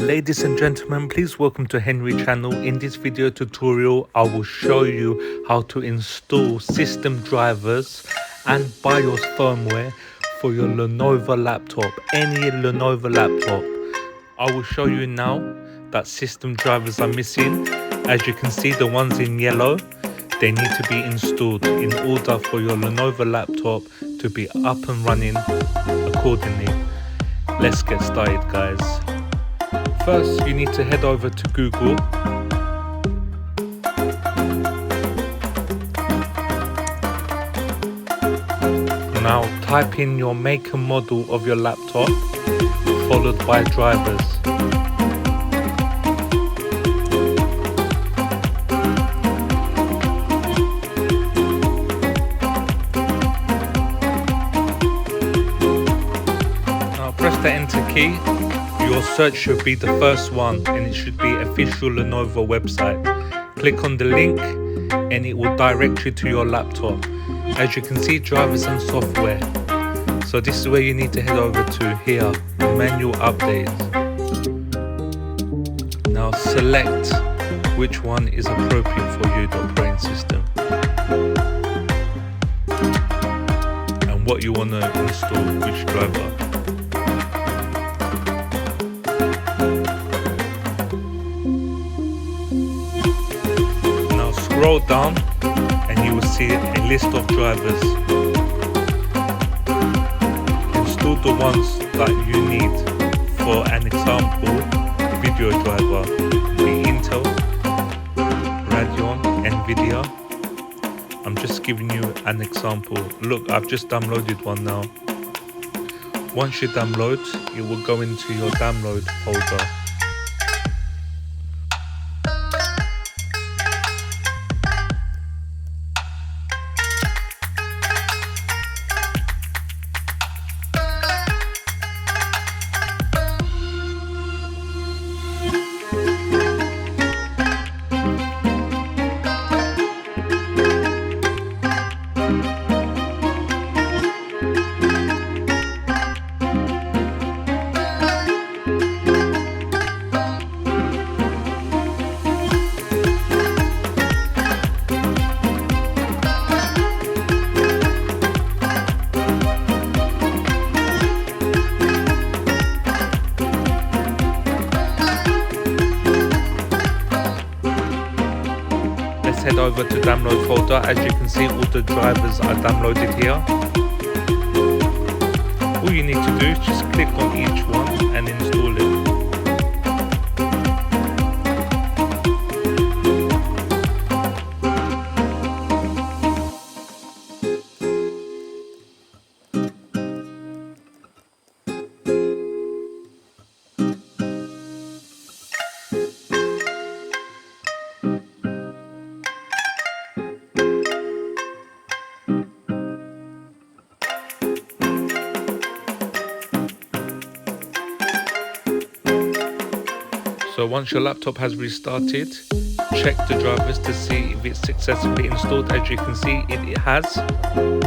Ladies and gentlemen, please welcome to Henry channel. In this video tutorial I will show you how to install system drivers and BIOS firmware for your Lenovo laptop, any Lenovo laptop. I will show you now that system drivers are missing. As you can see, the ones in yellow, they need to be installed in order for your Lenovo laptop to be up and running accordingly. Let's get started, guys. First, you need to head over to Google. Now type in your make and model of your laptop, followed by drivers. Now press the enter key. Your search should be the first one and it should be official Lenovo website. Click on the link and it will direct you to your laptop. As you can see, drivers and software. So this is where you need to head over to here, manual updates. Now select which one is appropriate for you, the operating system, and what you want to install, which driver. Scroll down and you will see a list of drivers. Install the ones that you need. For an example, video driver, the Intel, Radeon, Nvidia. I'm just giving you an example. Look, I've just downloaded one now. Once you download, it will go into your download folder. Let's head over to download folder. As you can see, all the drivers are downloaded here. All you need to do is just click on each one and install it. So once your laptop has restarted, check the drivers to see if it's successfully installed. As you can see, it has.